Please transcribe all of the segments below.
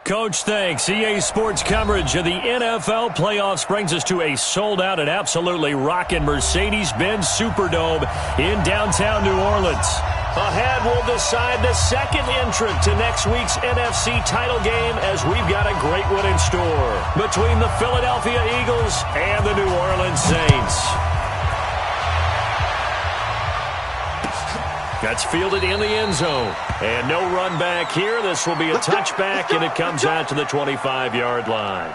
Coach, thanks. EA Sports coverage of the NFL playoffs brings us to a sold-out and absolutely rocking Mercedes-Benz Superdome in downtown New Orleans. Ahead, we'll decide the second entrant to next week's NFC title game as we've got a great one in store between the Philadelphia Eagles and the New Orleans Saints. That's fielded in the end zone. And no run back here. This will be a touchback, and it comes out to the 25-yard line.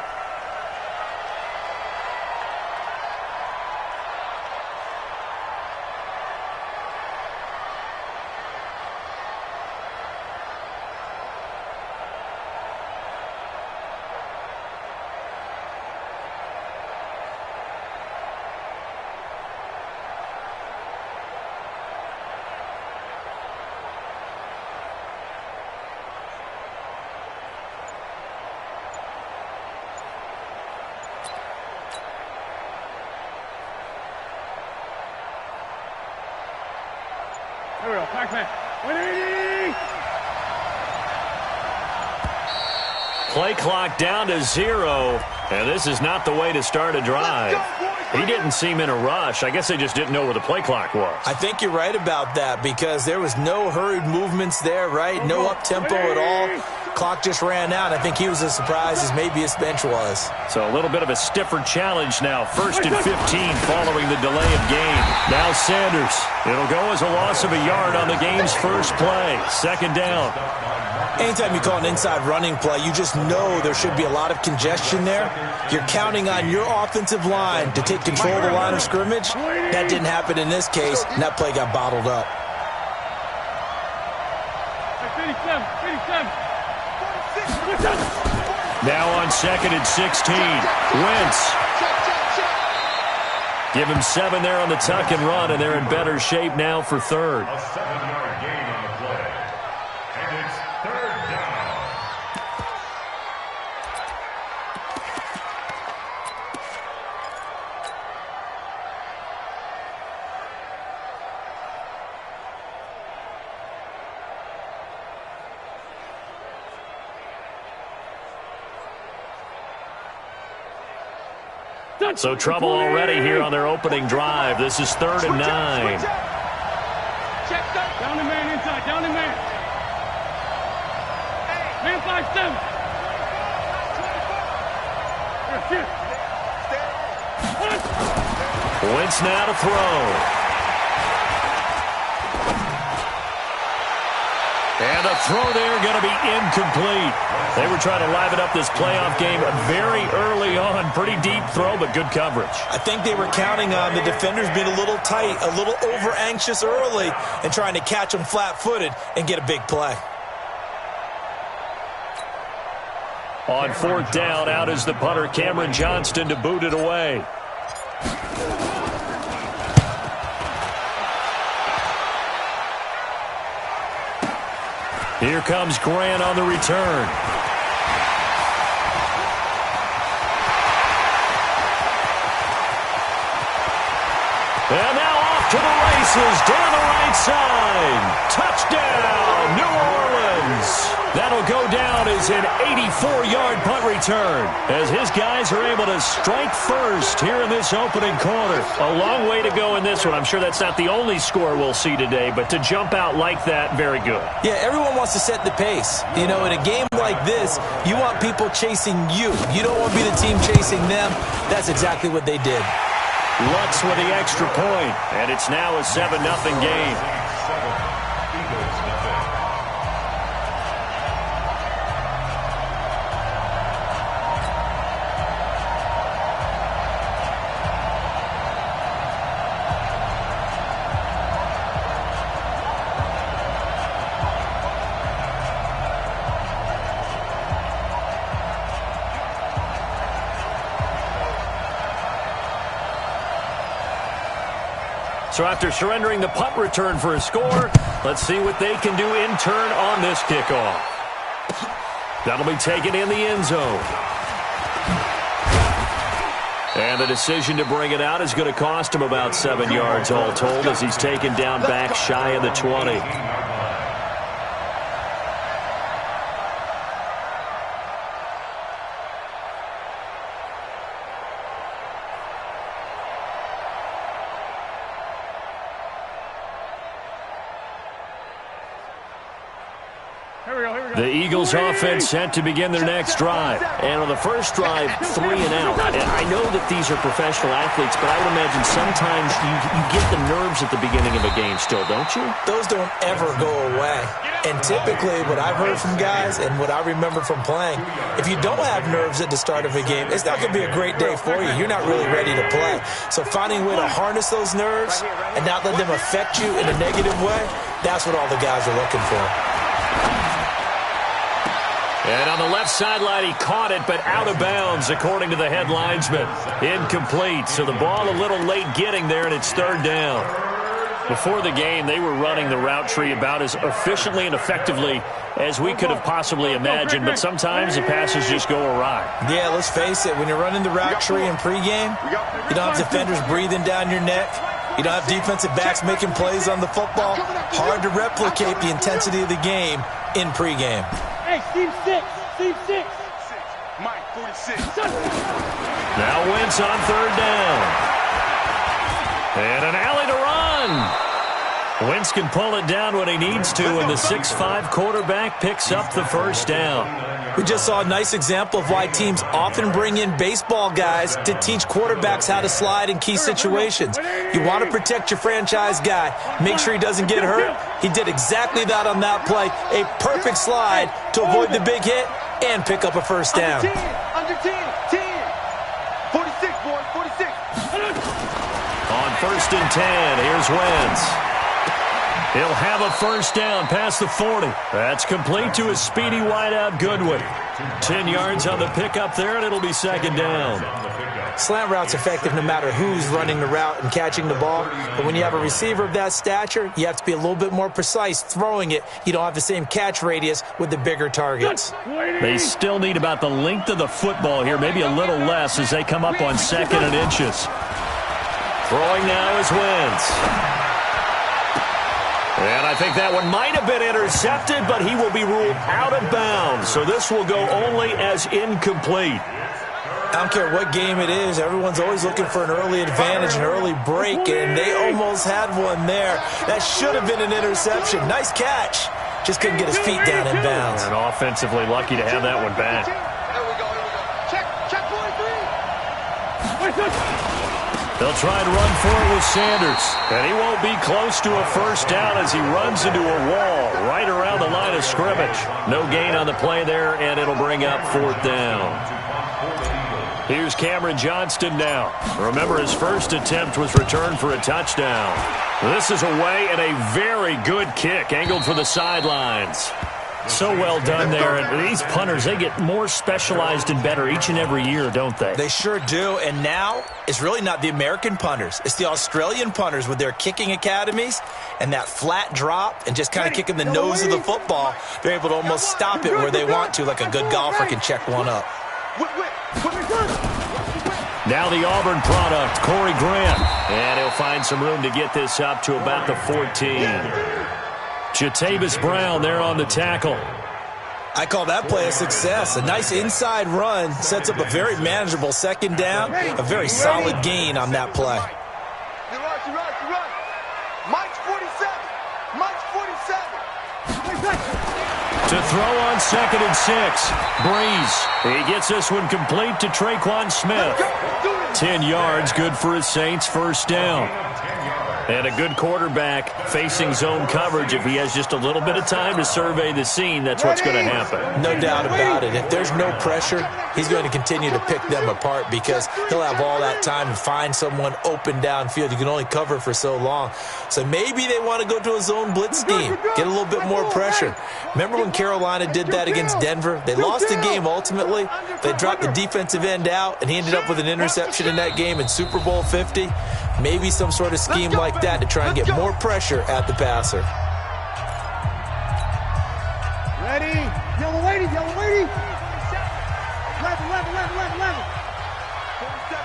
Play clock down to 0, and this is not the way to start a drive. He didn't seem in a rush. I guess they just didn't know where the play clock was. I think you're right about that because there was no hurried movements there, right? No up-tempo at all. Clock just ran out. I think he was as surprised as maybe his bench was. So a little bit of a stiffer challenge now. 1st and 15 following the delay of game. Now Sanders. It'll go as a loss of a yard on the game's first play. 2nd down. Anytime you call an inside running play, you just know there should be a lot of congestion there. You're counting on your offensive line to take control of the line of scrimmage. That didn't happen in this case, and that play got bottled up. Now on 2nd and 16. Wentz. Give him 7 there on the tuck and run, and they're in better shape now for 3rd. A 7-yard gain on the play. And it's 3rd down. So trouble already here on their opening drive. This is 3rd and 9. Check down the man inside. Down the man. Man 5-7. Wentz now to throw. And the throw there going to be incomplete. They were trying to liven up this playoff game very early on. Pretty deep throw, but good coverage. I think they were counting on the defenders being a little tight, a little over-anxious early, and trying to catch them flat-footed and get a big play. On 4th down, out is the punter, Cameron Johnston, to boot it away. Here comes Grant on the return. And now off to the races down the right side. Touchdown, New Orleans. That'll go down as an 84-yard punt return as his guys are able to strike first here in this opening quarter. A long way to go in this one. I'm sure that's not the only score we'll see today, but to jump out like that, very good. Yeah, everyone wants to set the pace. You know, in a game like this, you want people chasing you. You don't want to be the team chasing them. That's exactly what they did. Lutz with the extra point, and it's now a 7-0 game. So after surrendering the punt return for a score, let's see what they can do in turn on this kickoff. That'll be taken in the end zone. And the decision to bring it out is going to cost him about 7 yards all told as he's taken down back shy of the 20. The Eagles offense set to begin their next drive. And on the first drive, 3 and out. And I know that these are professional athletes, but I would imagine sometimes you get the nerves at the beginning of a game still, don't you? Those don't ever go away. And typically what I've heard from guys and what I remember from playing, if you don't have nerves at the start of a game, it's not going to be a great day for you. You're not really ready to play. So finding a way to harness those nerves and not let them affect you in a negative way, that's what all the guys are looking for. And on the left sideline, he caught it, but out of bounds, according to the head linesman. Incomplete, so the ball a little late getting there, and it's 3rd down. Before the game, they were running the route tree about as efficiently and effectively as we could have possibly imagined, but sometimes the passes just go awry. Yeah, let's face it, when you're running the route tree in pregame, you don't have defenders breathing down your neck. You don't have defensive backs making plays on the football. Hard to replicate the intensity of the game in pregame. Hey, Steve 6. Steve 6. Mike 46. Now Wentz on 3rd down. And an alley to run. Wentz can pull it down when he needs to, and the 6'5" quarterback picks up the 1st down. We just saw a nice example of why teams often bring in baseball guys to teach quarterbacks how to slide in key situations. You want to protect your franchise guy. Make sure he doesn't get hurt. He did exactly that on that play. A perfect slide to avoid the big hit and pick up a 1st down. Under 10. 46, boy. 46. On 1st and 10, here's Wentz. He'll have a 1st down past the 40. That's complete to a speedy wideout Goodwin. 10 yards on the pickup there, and it'll be 2nd down. Slant route's effective no matter who's running the route and catching the ball. But when you have a receiver of that stature, you have to be a little bit more precise throwing it. You don't have the same catch radius with the bigger targets. They still need about the length of the football here, maybe a little less as they come up on 2nd and inches. Throwing now is Wentz. And I think that one might have been intercepted, but he will be ruled out of bounds. So this will go only as incomplete. I don't care what game it is. Everyone's always looking for an early advantage, an early break, and they almost had one there. That should have been an interception. Nice catch. Just couldn't get his feet down in bounds. And offensively lucky to have that one back. There we go. Check 43. They'll try and run for it with Sanders. And he won't be close to a 1st down as he runs into a wall right around the line of scrimmage. No gain on the play there, and it'll bring up 4th down. Here's Cameron Johnston now. Remember, his first attempt was returned for a touchdown. This is away, and a very good kick angled for the sidelines. So well done there. And these punters, they get more specialized and better each and every year, don't they? They sure do. And now it's really not the American punters. It's the Australian punters with their kicking academies and that flat drop and just kind of kicking the nose of the football. They're able to almost stop it where they want to, like a good golfer can check one up. Now the Auburn product, Corey Grant. And he'll find some room to get this up to about the 14. Jatavis Brown there on the tackle. I call that play a success. A nice inside run sets up a very manageable 2nd down. A very solid gain on that play. Mike's 47. Mike's 47. To throw on 2nd and 6. Breeze. He gets this one complete to Traquan Smith. 10 yards, good for his Saints' 1st down. And a good quarterback facing zone coverage. If he has just a little bit of time to survey the scene, that's what's going to happen. No doubt about it. If there's no pressure, he's going to continue to pick them apart because he'll have all that time to find someone open downfield. You can only cover for so long. So maybe they want to go to a zone blitz scheme, get a little bit more pressure. Remember when Carolina did that against Denver? They lost the game ultimately. They dropped the defensive end out, and he ended up with an interception in that game in Super Bowl 50. Maybe some sort of scheme like that to try and get more pressure at the passer. Ready? Yellow lady. 11.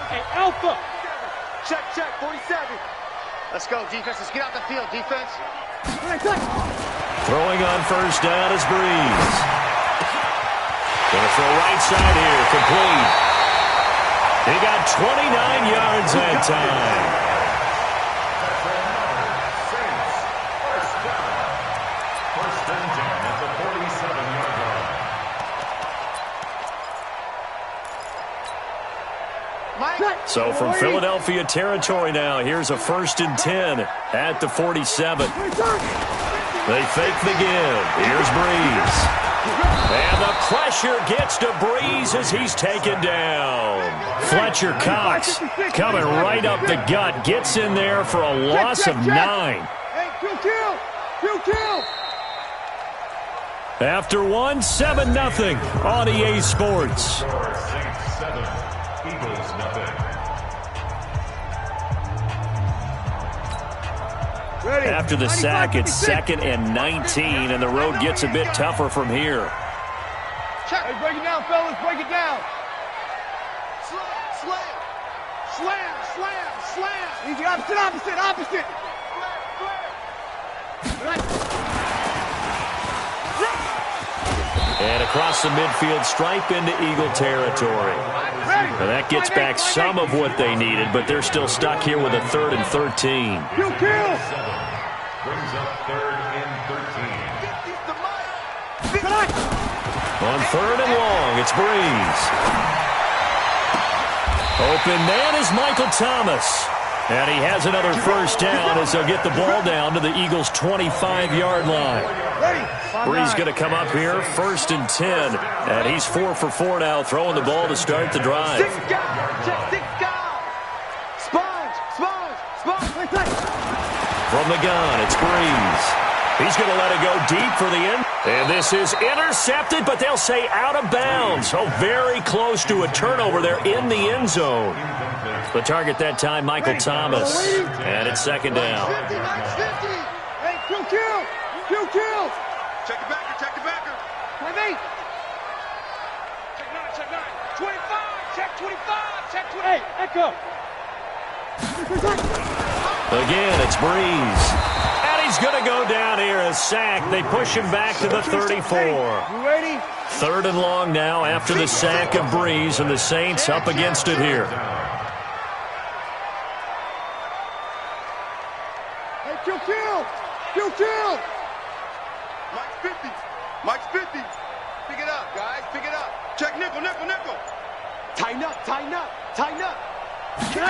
Hey, Alpha. Check, 47. Let's go, defense. Let's get out the field, defense. Throwing on 1st down is Breeze. Gonna throw right side here, complete. He got 29 yards that time. First and 10 at the 47. So from Philadelphia territory now, here's a 1st and 10 at the 47. They fake the give. Here's Breeze. And the pressure gets to Breeze as he's taken down. Fletcher Cox coming right up the gut. Gets in there for a loss of 9. After one, 7-0 on EA Sports. Saints 7, Eagles nothing. After the sack, it's 2nd and 19, and the road gets a bit tougher from here. Hey, break it down, fellas. Break it down. Slam. Easy, opposite. And across the midfield stripe into Eagle territory. And that gets back some of what they needed, but they're still stuck here with a 3rd and 13. Brings up 3rd and 13. On 3rd and long, it's Breeze. Open man is Michael Thomas. And he has another 1st down as they'll get the ball down to the Eagles' 25-yard line. Breeze going to come up here, 1st and 10. And he's 4 for 4 now, throwing the ball to start the drive. From the gun, it's Breeze. He's going to let it go deep for the end. And this is intercepted, but they'll say out of bounds. So very close to a turnover there in the end zone. The target that time, Michael Thomas. And it's 2nd down. Hey, kill. Check the backer. Check 9. 25. Check 25. Hey, echo. Again, it's Breeze. And he's going to go down here, a sack. They push him back to the 34. You ready? 3rd and long now after the sack of Breeze, and the Saints up against it here. Hey, kill. Mike's 50. Pick it up, guys. Pick it up. Check nickel. Tighten up. Kill.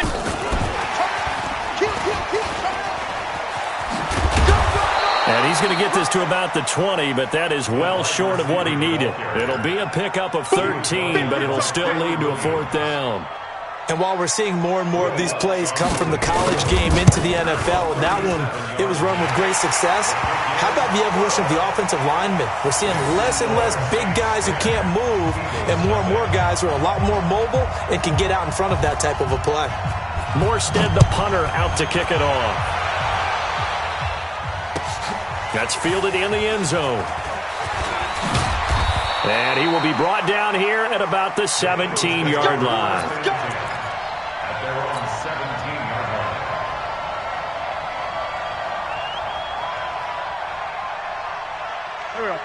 And he's going to get this to about the 20, but that is well short of what he needed. It'll be a pickup of 13, but it'll still lead to a 4th down. And while we're seeing more and more of these plays come from the college game into the NFL, and that one, it was run with great success, how about the evolution of the offensive linemen? We're seeing less and less big guys who can't move, and more guys who are a lot more mobile and can get out in front of that type of a play. Morstead, the punter, out to kick it off. That's fielded in the end zone. And he will be brought down here at about the 17-yard line. At their own 17-yard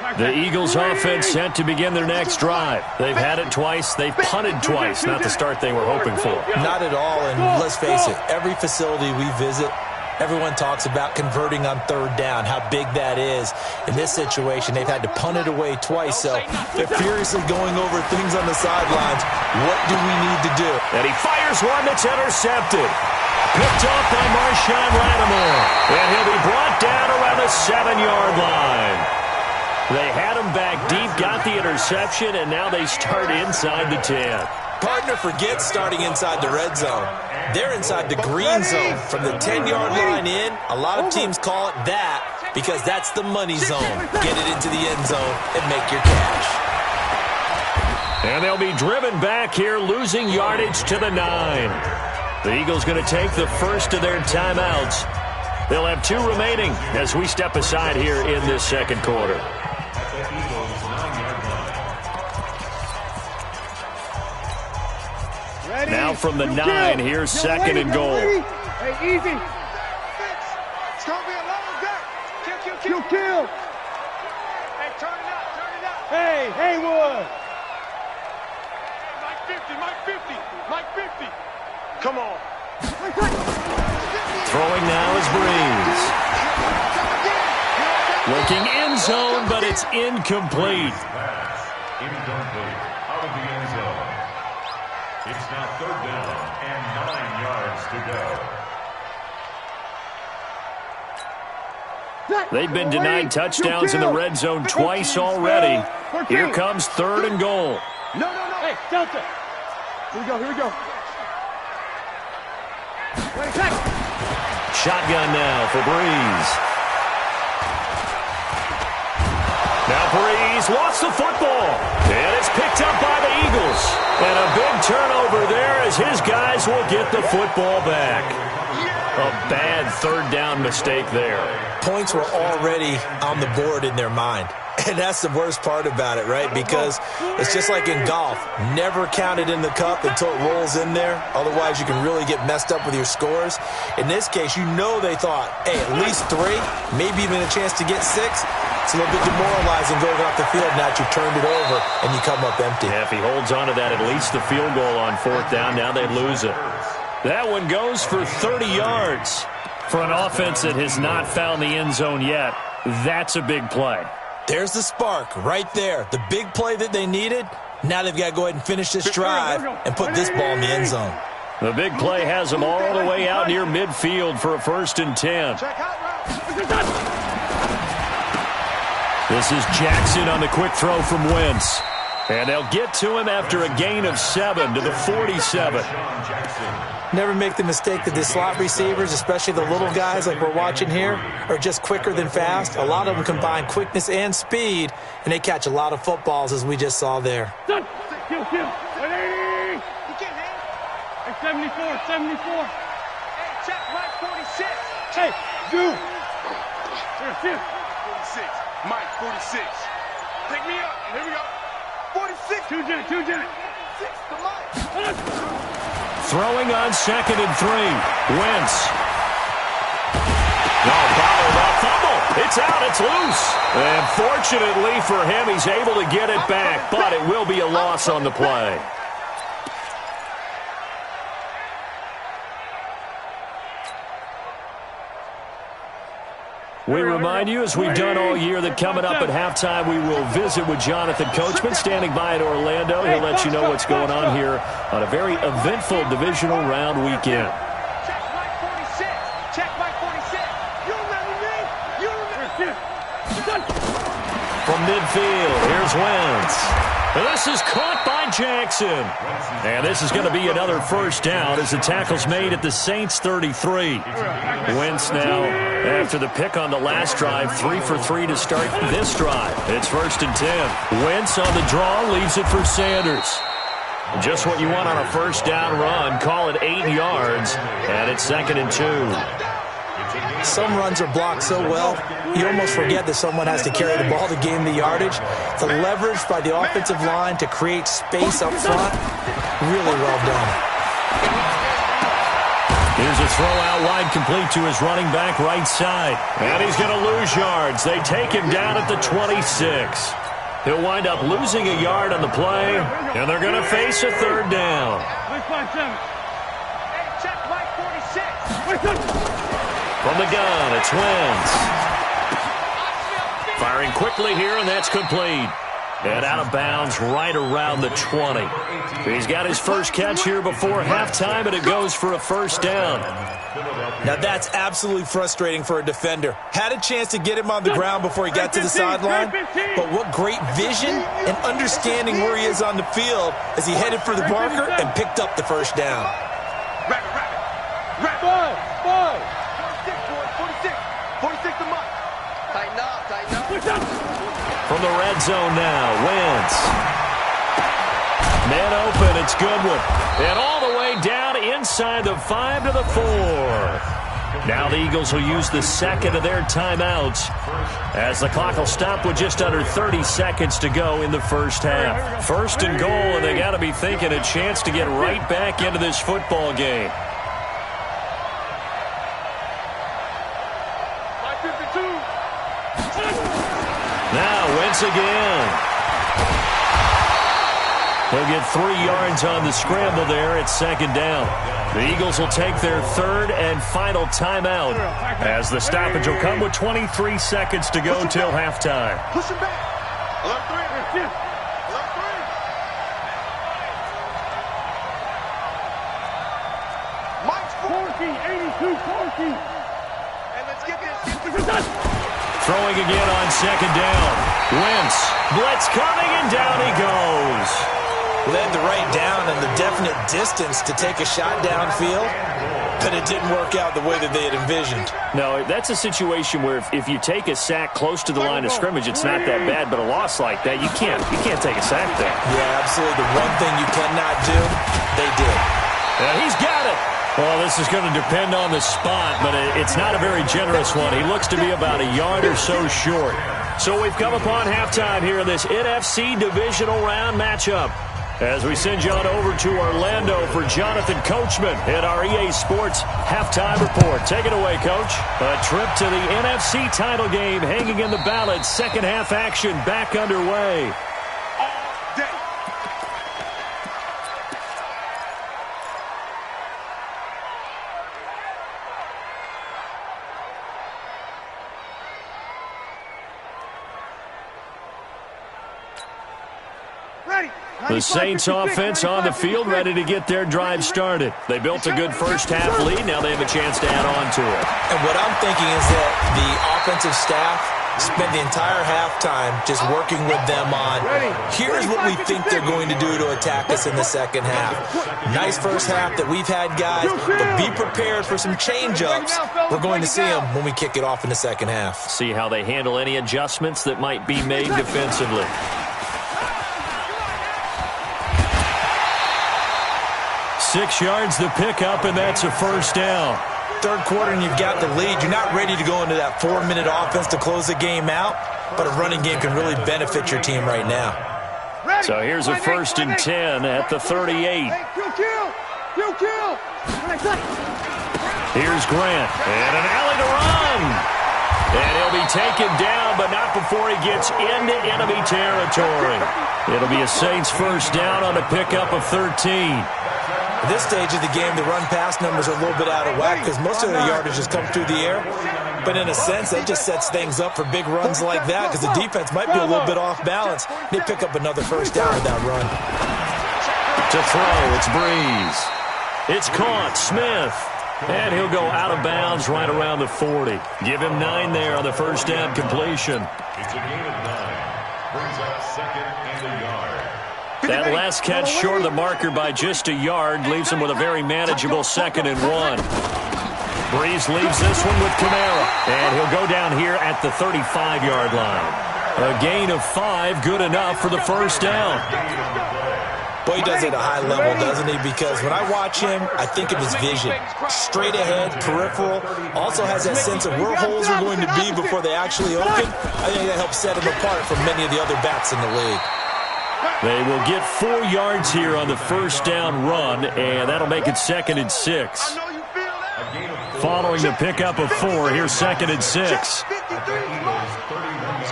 line. The Eagles offense set to begin their next drive. They've had it twice. They've punted twice. Not the start they were hoping for. Not at all, and let's face it, every facility we visit, everyone talks about converting on 3rd down, how big that is. In this situation, they've had to punt it away twice, so they're furiously going over things on the sidelines. What do we need to do? And he fires one that's intercepted. Picked off by Marshawn Lattimore. And he'll be brought down around the 7-yard line. They had him back deep, got the interception, and now they start inside the 10. Partner forgets starting inside the red zone. They're inside the green zone. From the 10-yard line in, a lot of teams call it that because that's the money zone. Get it into the end zone and make your cash. And they'll be driven back here, losing yardage to the 9. The Eagles going to take the first of their timeouts. They'll have 2 remaining as we step aside here in this 2nd quarter. Now from the 9, here's 2nd and goal. Hey, easy. It's going to be a long day. Kill. Hey, turn it up. Hey, Haywood. Mike 50. Come on. Throwing now is Breeze. Looking end zone, but it's incomplete. Incomplete. Out of the end zone. It's now 3rd down and 9 yards to go. They've been denied touchdowns in the red zone twice already. Here comes 3rd and goal. No. Hey, Delta. Here we go. Wait, check. Shotgun now for Breeze. Now Breeze lost the football. And it's picked up by the Eagles. And a big turnover there as his guys will get the football back. A bad 3rd down mistake there. Points were already on the board in their mind. And that's the worst part about it, right? Because it's just like in golf. Never count it in the cup until it rolls in there. Otherwise, you can really get messed up with your scores. In this case, you know they thought, hey, at least 3, maybe even a chance to get 6. It's a little bit demoralizing going off the field. Now you turned it over, and you come up empty. Yeah, if he holds on to that, at least the field goal on 4th down. Now they lose it. That one goes for 30 yards. For an offense that has not found the end zone yet, that's a big play. There's the spark right there. The big play that they needed. Now they've got to go ahead and finish this drive and put this ball in the end zone. The big play has them all the way out near midfield for a 1st and 10. This is Jackson on the quick throw from Wentz. And they'll get to him after a gain of 7 to the 47. Never make the mistake that the slot receivers, especially the little guys like we're watching here, are just quicker than fast. A lot of them combine quickness and speed, and they catch a lot of footballs, as we just saw there. Kill. 180. Hey, 74. Hey, check right 46. Hey, you. 46. Mike, 46. Pick me up. Here we go. 46. Two jet. 6 to Mike. Throwing on 2nd and 3. Wentz. No, fumble. It's out. It's loose. And fortunately for him, he's able to get it back, but it will be a loss on the play. We remind you, as we've done all year, that coming up at halftime, we will visit with Jonathan Coachman, standing by in Orlando. He'll let you know what's going on here on a very eventful divisional round weekend. Check Mike 46. Check Mike 46. You remember me? You remember me? From midfield, here's Wentz. And this is caught by Jackson. And this is going to be another 1st down as the tackle's made at the Saints' 33. Wentz now, after the pick on the last drive, 3 for 3 to start this drive. It's 1st and 10. Wentz on the draw, leaves it for Sanders. Just what you want on a 1st down run. Call it 8 yards, and it's 2nd and 2. Some runs are blocked so well, you almost forget that someone has to carry the ball to gain the yardage. The leverage by the offensive line to create space up front, really well done. Here's a throw out wide, complete to his running back right side. And he's going to lose yards. They take him down at the 26. He'll wind up losing a yard on the play, and they're going to face a 3rd down. Hey, check Mike 46. From the gun, it's Wentz. Firing quickly here, and that's complete. And out of bounds right around the 20. He's got his first catch here before halftime, and it goes for a 1st down. Now that's absolutely frustrating for a defender. Had a chance to get him on the ground before he got to the sideline, but what great vision and understanding where he is on the field as he headed for the marker and picked up the 1st down. Five. 46 to Mike. Tighten up. From the red zone now, Wentz. Man open, it's Goodwin. And all the way down inside the 5 to the 4. Now the Eagles will use the 2nd of their timeouts as the clock will stop with just under 30 seconds to go in the 1st half. 1st and goal, and they got to be thinking a chance to get right back into this football game. Now Wentz again. He'll get 3 yards on the scramble there at 2nd down. The Eagles will take their 3rd and final timeout as the stoppage will come with 23 seconds to go till halftime. Push him back. 11-3. let's get this. Throwing again on second down. Wentz. Blitz coming, and down he goes. Led the right down and the definite distance to take a shot downfield, but it didn't work out the way that they had envisioned. No, that's a situation where if you take a sack close to the line of scrimmage, it's not that bad, but a loss like that, you can't take a sack there. Yeah, absolutely. The one thing you cannot do, they did. Yeah, he's got it. Well, this is going to depend on the spot, but it's not a very generous one. He looks to be about a yard or so short. So we've come upon halftime here in this NFC divisional round matchup. As we send you on over to Orlando for Jonathan Coachman at our EA Sports Halftime Report. Take it away, Coach. A trip to the NFC title game hanging in the balance. Second half action back underway. The Saints offense on the field, ready to get their drive started. They built a good first half lead. Now they have a chance to add on to it. And what I'm thinking is that the offensive staff spent the entire halftime just working with them on, here's what we think they're going to do to attack us in the second half. Nice first half that we've had, guys, but be prepared for some change-ups. We're going to see them when we kick it off in the second half. See how they handle any adjustments that might be made defensively. 6 yards the pickup, and that's a first down. Third quarter and you've got the lead. You're not ready to go into that 4-minute offense to close the game out, but a running game can really benefit your team right now. So here's a 1st and 10 at the 38. Here's Grant, and an alley to run. And he'll be taken down, but not before he gets into enemy territory. It'll be a Saints first down on a pickup of 13. At this stage of the game, the run-pass numbers are a little bit out of whack because most of their yardage has come through the air. But in a sense, that just sets things up for big runs like that because the defense might be a little bit off balance. They pick up another first down with that run. To throw, it's Breeze. It's caught, Smith. And he'll go out of bounds right around the 40. Give him 9 there on the first down completion. It's a gain of 9. Brings up 2nd and a yard. That last catch short of the marker by just a yard leaves him with a very manageable 2nd and 1. Breeze leaves this one with Kamara, and he'll go down here at the 35-yard line. A gain of 5, good enough for the first down. Boy, he does it at a high level, doesn't he? Because when I watch him, I think of his vision. Straight ahead, peripheral, also has that sense of where holes are going to be before they actually open. I think that helps set him apart from many of the other backs in the league. They will get 4 yards here on the first down run, and that'll make it 2nd and 6. Following the pickup of 4, here's 2nd and 6. Let's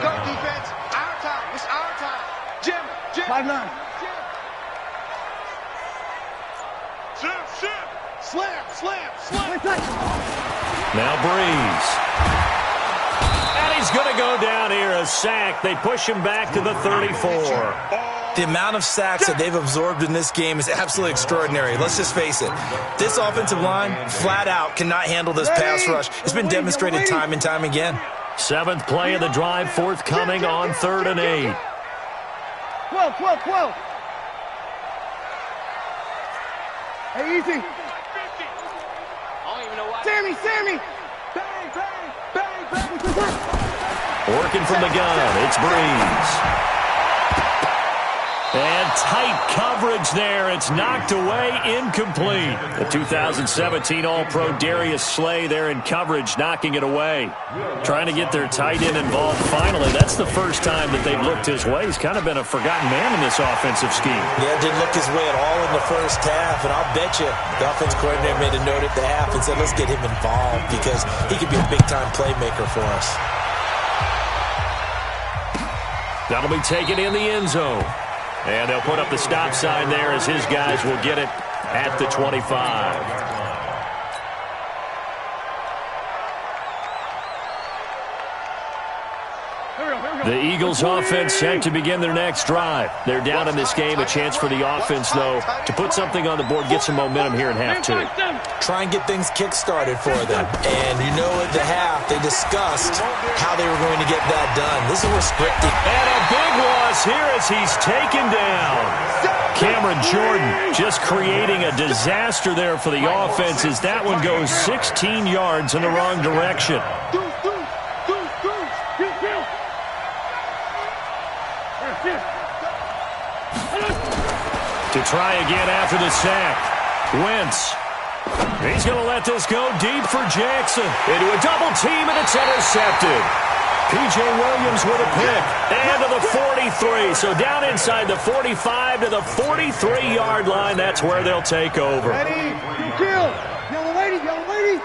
go, defense. Our time. It's our time. Jim. 5-9. Slam. Now Breeze. And he's going to go down here, a sack. They push him back to the 34. The amount of sacks that they've absorbed in this game is absolutely extraordinary. Let's just face it. This offensive line, flat out, cannot handle this pass rush. It's been demonstrated time and time again. 7th play of the drive, forthcoming on 3rd and 8. 12. Hey, easy. Sammy. Bang. Working from the gun, it's Breeze. And tight coverage there. It's knocked away, incomplete. The 2017 All-Pro Darius Slay there in coverage, knocking it away. Trying to get their tight end involved finally. That's the first time that they've looked his way. He's kind of been a forgotten man in this offensive scheme. Yeah, didn't look his way at all in the first half, and I'll bet you the offense coordinator made a note at the half and said, let's get him involved because he could be a big-time playmaker for us. That'll be taken in the end zone. And they'll put up the stop sign there as his guys will get it at the 25. The Eagles offense set to begin their next drive. They're down in this game. A chance for the offense, though, to put something on the board, get some momentum here in half two. Try and get things kick-started for them. And you know at the half, they discussed how they were going to get that done. This is restricted. And a big loss here as he's taken down. Cameron Jordan just creating a disaster there for the offense as that one goes 16 yards in the wrong direction. To try again after the sack. Wentz. He's going to let this go deep for Jackson. Into a double team, and it's intercepted. P.J. Williams with a pick. And to the 43. So down inside the 45 to the 43-yard line. That's where they'll take over. Ready? You kill. Yellow lady, yellow lady.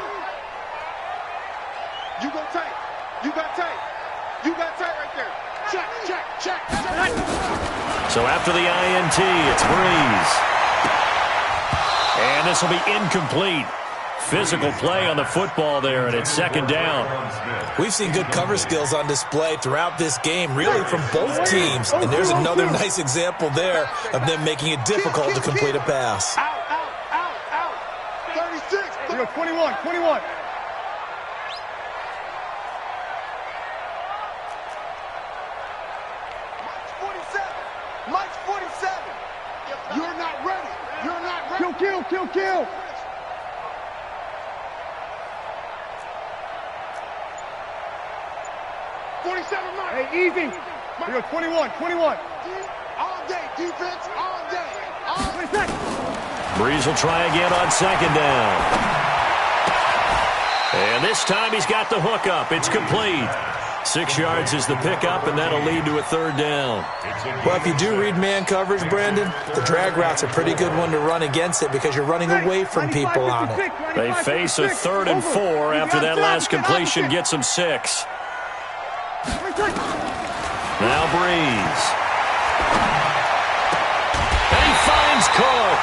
You go tight. You got tight. You got tight right there. Check, check, check, check. So after the INT, it's Breeze. And this will be incomplete. Physical play on the football there, and it's second down. We've seen good cover skills on display throughout this game, really from both teams. And there's another nice example there of them making it difficult to complete a pass. Out, out, out, out. 36. We go 21, 21. Mike's 47. You're not ready. You're not ready. Kill, kill, kill, kill. Hey, easy. We go 21, 21. All day, defense, all day. All day. Breeze will try again on second down. And this time he's got the hook up. It's complete. 6 yards is the pickup, and that'll lead to a third down. Well, if you do read man coverage, Brandon, the drag route's a pretty good one to run against it because you're running away from people on it. They face a 3rd and 4 after that last completion gets them 6. Now Breeze. And he finds Cook.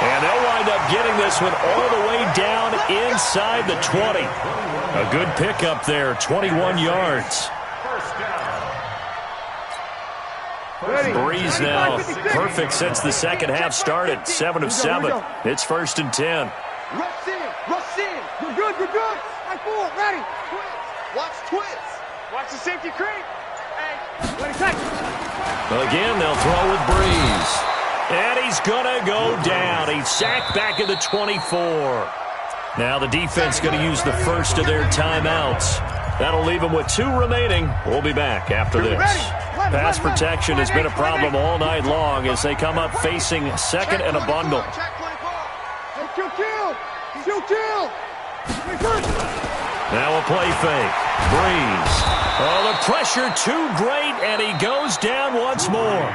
And they'll wind up getting this one all the way down inside the 20. A good pickup there, 21 yards. Breeze now perfect since the second half started. 7 of 7. It's 1st and 10. Rush in, rush in. You're good, you're good. High forward, ready. Watch twist. Watch the safety creep. Hey, ready, take. Again, they'll throw with Breeze. And he's going to go down. He's sacked back at the 24. Now the defense going to use the first of their timeouts. That'll leave them with 2 remaining. We'll be back after this. Pass protection has been a problem all night long as they come up facing 2nd and a bundle. Now a play fake. Breeze. Oh, the pressure too great, and he goes down once more.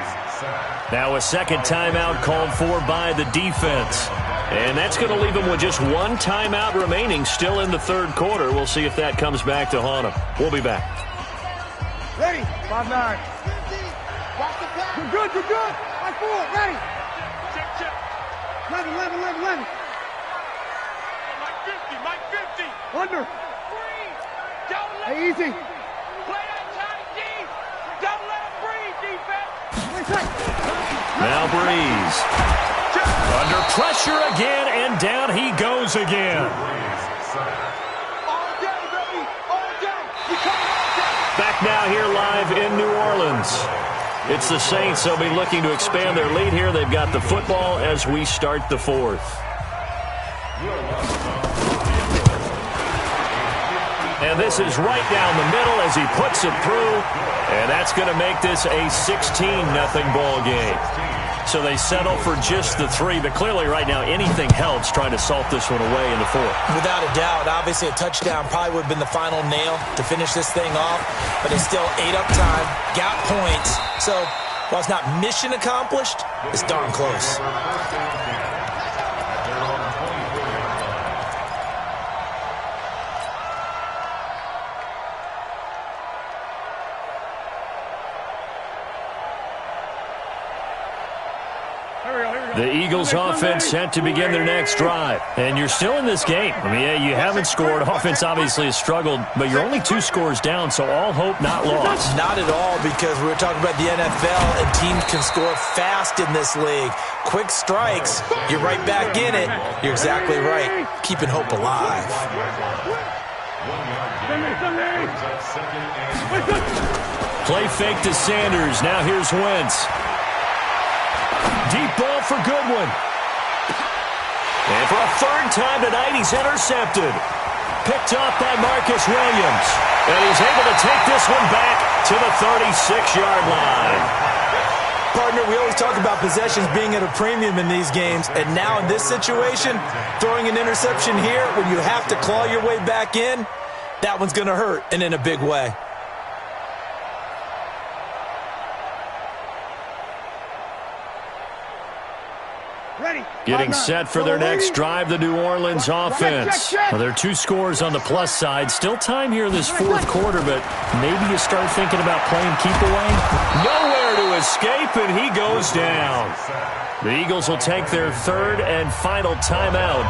Now a second timeout called for by the defense. And that's going to leave them with just 1 timeout remaining still in the 3rd quarter. We'll see if that comes back to haunt them. We'll be back. Ready. 5-9. You're good, you're good. High forward, ready. Check, check. 11, 11, 11, 11. Mike 50, Mike 50. Under. Hey, easy. Play that Johnny D. Don't let him breathe, defense. Now Breeze. Under pressure again, and down he goes again. All day, baby. All day. Back now here live in New Orleans. It's the Saints. They'll be looking to expand their lead here. They've got the football as we start the 4th. And this is right down the middle as he puts it through. And that's going to make this a 16-0 ball game. So they settle for just the 3. But clearly right now anything helps trying to salt this one away in the 4th. Without a doubt, obviously a touchdown probably would have been the final nail to finish this thing off. But they still ate up time, got points. So while it's not mission accomplished, it's darn close. Here we go, here we go. The Eagles offense set to begin their next drive. And you're still in this game. I mean, yeah, you haven't scored. Offense obviously has struggled, but you're only 2 scores down, so all hope not lost. Not at all, because we were talking about the NFL, and teams can score fast in this league. Quick strikes, you're right back in it. You're exactly right. Keeping hope alive. Play fake to Sanders. Now here's Wentz. Deep ball for Goodwin. And for a 3rd time tonight, he's intercepted. Picked off by Marcus Williams. And he's able to take this one back to the 36-yard line. Partner, we always talk about possessions being at a premium in these games. And now in this situation, throwing an interception here when you have to claw your way back in, that one's going to hurt, and in a big way. Getting set for their next drive, the New Orleans offense. Well, there are 2 scores on the plus side. Still time here in this 4th quarter, but maybe you start thinking about playing keep away. Nowhere to escape, and he goes down. The Eagles will take their 3rd and final timeout.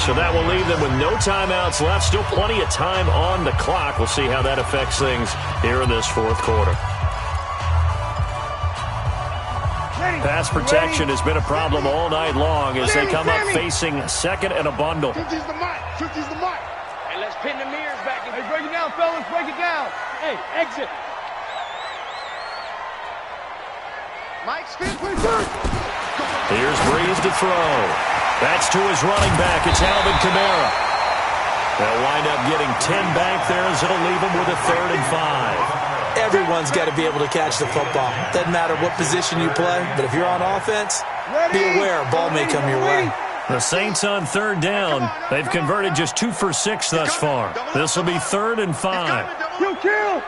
So that will leave them with no timeouts left. Still plenty of time on the clock. We'll see how that affects things here in this 4th quarter. Pass protection has been a problem all night long as they come up facing 2nd and a bundle. 50's the mic. 50's the mic. Hey, let's pin the mirrors back. Hey, break it down, fellas. Break it down. Hey, exit. Mike's 50. Here's Breeze to throw. That's to his running back. It's Alvin Kamara. They'll wind up getting 10 back there as it'll leave them with a 3rd and 5. Everyone's got to be able to catch the football. Doesn't matter what position you play, but if you're on offense, be aware a ball may come your way. The Saints on 3rd down. They've converted just 2 for 6 thus far. This will be 3rd and 5. You kill.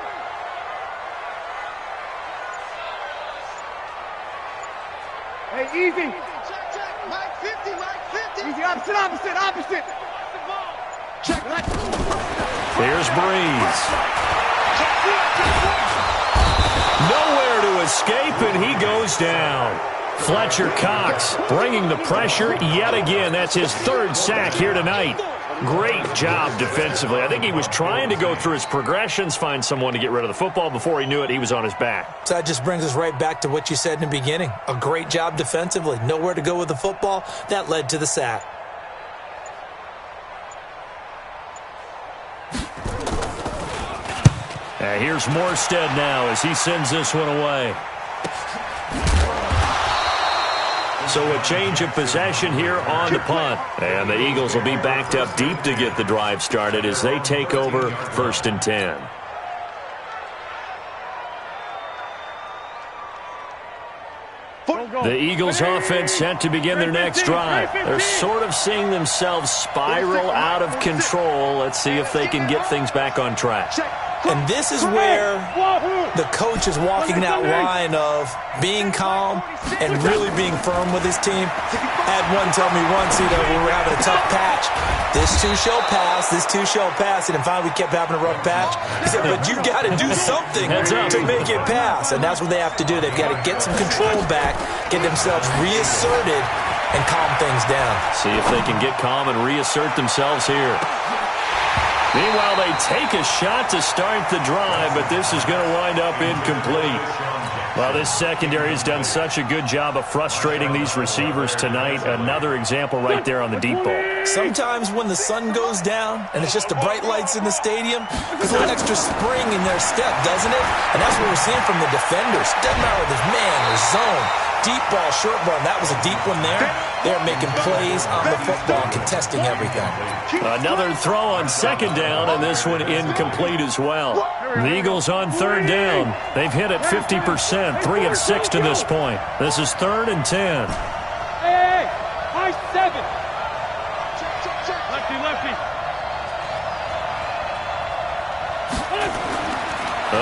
Hey, easy. Mike 50, Mike 50. Easy, opposite. Check. Here's Breeze. Nowhere to escape, and he goes down. Fletcher Cox bringing the pressure yet again. That's his 3rd sack here tonight. Great job defensively. I think he was trying to go through his progressions, find someone to get rid of the football. Before he knew it, he was on his back. So that just brings us right back to what you said in the beginning. A great job defensively. Nowhere to go with the football. That led to the sack. Here's Morstead now as he sends this one away. So a change of possession here on the punt. And the Eagles will be backed up deep to get the drive started as they take over 1st and 10. The Eagles offense set to begin their next drive. They're sort of seeing themselves spiral out of control. Let's see if they can get things back on track. And this is where the coach is walking that line of being calm and really being firm with his team. I had one tell me once, we were having a tough patch. This too shall pass, this too shall pass. And finally we kept having a rough patch. He said, but you got to do something to make it pass. And that's what they have to do. They've got to get some control back, get themselves reasserted, and calm things down. See if they can get calm and reassert themselves here. Meanwhile, they take a shot to start the drive, but this is going to wind up incomplete. Well, this secondary has done such a good job of frustrating these receivers tonight. Another example right there on the deep ball. Sometimes when the sun goes down and it's just the bright lights in the stadium, there's a little extra spring in their step, doesn't it? And that's what we're seeing from the defenders. Doesn't matter whether there's man or zone. Deep ball, short ball, that was a deep one there. They're making plays on the football, contesting everything. Another throw on 2nd down, and this one incomplete as well. The Eagles on 3rd down. They've hit it 50%, 3 of 6 to this point. This is 3rd and 10. Hey, high 7. Lefty.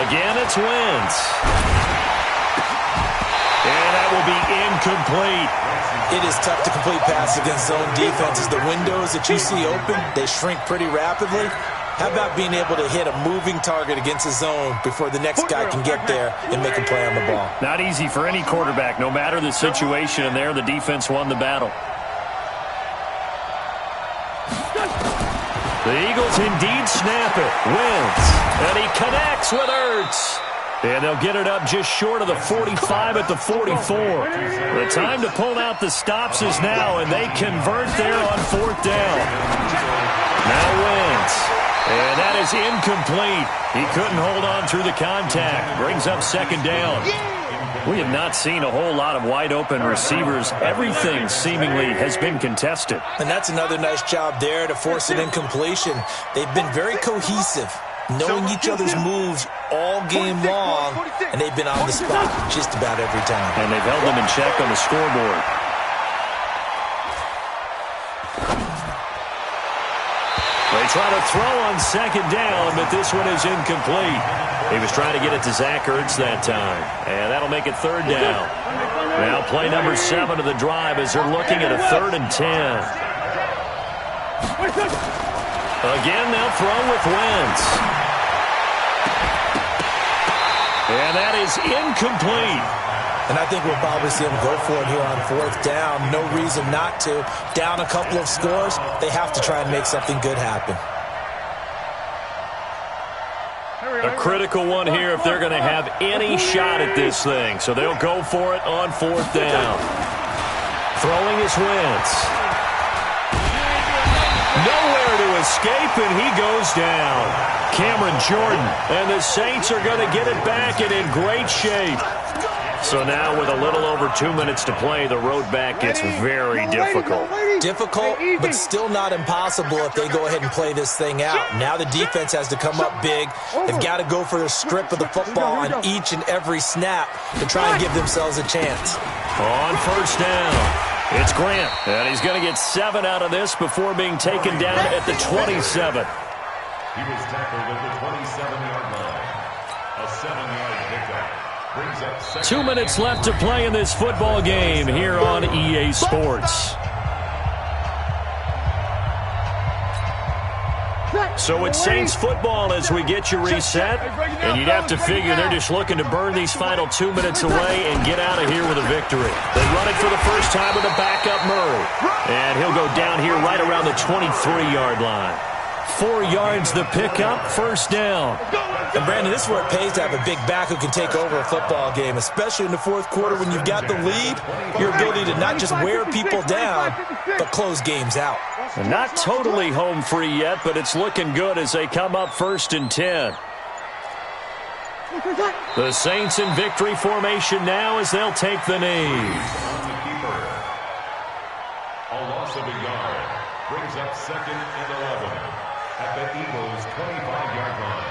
Again, it's Wentz. And that will be incomplete. It is tough to complete passes against zone defenses. The windows that you see open, they shrink pretty rapidly. How about being able to hit a moving target against the zone before the next guy can get there and make a play on the ball? Not easy for any quarterback, no matter the situation, and there the defense won the battle. The Eagles indeed snap it. Wins. And he connects with Ertz. And they'll get it up just short of the 45 at the 44. The time to pull out the stops is now, and they convert there on 4th down. Now Wins. And that is incomplete. He couldn't hold on through the contact. Brings up 2nd down. We have not seen a whole lot of wide-open receivers. Everything seemingly has been contested. And that's another nice job there to force an incompletion. They've been very cohesive, knowing each other's moves all game long, and they've been on the spot just about every time. And they've held them in check on the scoreboard. They try to throw on 2nd down, but this one is incomplete. He was trying to get it to Zach Ertz that time, and that'll make it 3rd down. Now play number 7 of the drive as they're looking at a 3rd and 10. Again, they'll throw with Wentz. And that is incomplete. And I think we'll probably see them go for it here on 4th down. No reason not to. Down a couple of scores, they have to try and make something good happen. A critical one here if they're going to have any shot at this thing. So they'll go for it on 4th down. Throwing is Wentz. Nowhere to escape, and he goes down. Cameron Jordan. And the Saints are going to get it back and in great shape. So now with a little over 2 minutes to play, the road back gets very difficult. Difficult, but still not impossible if they go ahead and play this thing out. Now the defense has to come up big. They've got to go for a strip of the football on each and every snap to try and give themselves a chance. On 1st down, it's Grant. And he's going to get 7 out of this before being taken down at the 27. He was tackled at the 27-yard line. A 7-yard pickup. 2 minutes left to play in this football game here on EA Sports. So it's Saints football as we get you reset. And you'd have to figure they're just looking to burn these final 2 minutes away and get out of here with a victory. They run it for the first time with a backup Murray. And he'll go down here right around the 23-yard line. 4 yards the pickup, 1st down. And, Brandon, this is where it pays to have a big back who can take over a football game, especially in the 4th quarter when you've got the lead. Your ability to not just wear people down, but close games out. And not totally home free yet, but it's looking good as they come up 1st and 10. The Saints in victory formation now as they'll take the knee. A loss of a yard brings up 2nd and 11 at the Eagles' 25-yard line.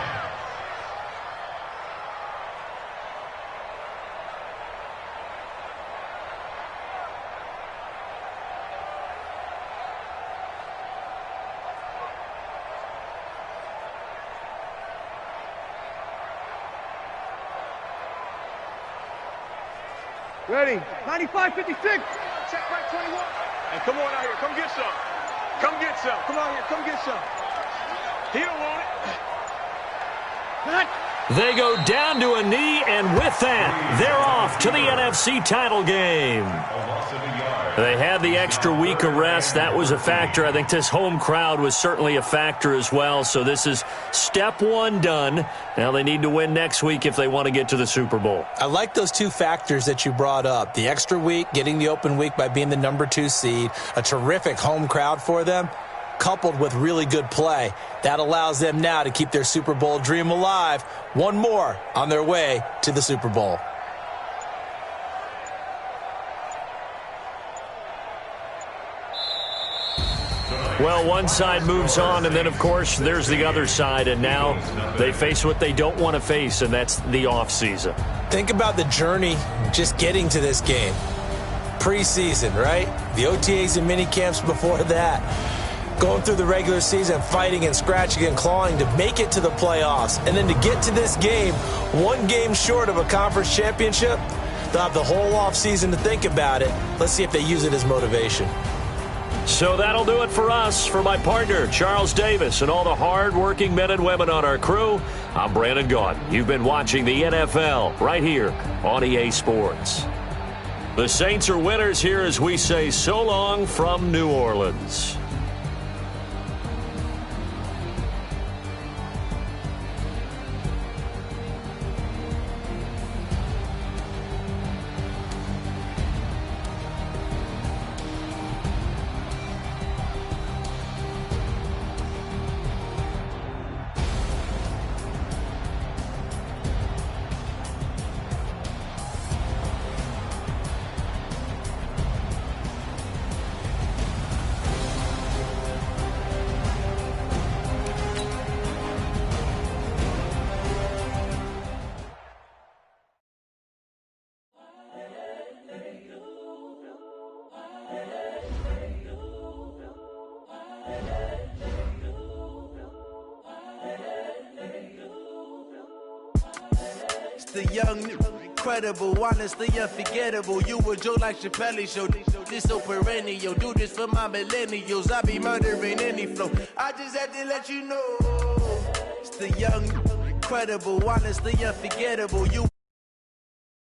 Ready. 95-56. Check right 21. And come on out here. Come get some. Come get some. Come out here. Come get some. He don't want it. They go down to a knee, and with that, they're off to the NFC title game. They had the extra week of rest. That was a factor. I think this home crowd was certainly a factor as well. So this is step 1 done. Now they need to win next week if they want to get to the Super Bowl. I like those 2 factors that you brought up. The extra week, getting the open week by being the number 2 seed, a terrific home crowd for them, coupled with really good play. That allows them now to keep their Super Bowl dream alive. One more on their way to the Super Bowl. Well, one side moves on, and then, of course, there's the other side, and now they face what they don't want to face, and that's the offseason. Think about the journey just getting to this game. Preseason, right? The OTAs and mini camps before that. Going through the regular season, fighting and scratching and clawing to make it to the playoffs. And then to get to this game, 1 game short of a conference championship, they'll have the whole offseason to think about it. Let's see if they use it as motivation. So that'll do it for us. For my partner, Charles Davis, and all the hard-working men and women on our crew, I'm Brandon Gaudin. You've been watching the NFL right here on EA Sports. The Saints are winners here as we say so long from New Orleans. The young, incredible, honestly unforgettable. You a Joe like Chappelle show. This so perennial. Do this for my millennials. I be murdering any flow. I just had to let you know. It's the young, incredible, honestly unforgettable. You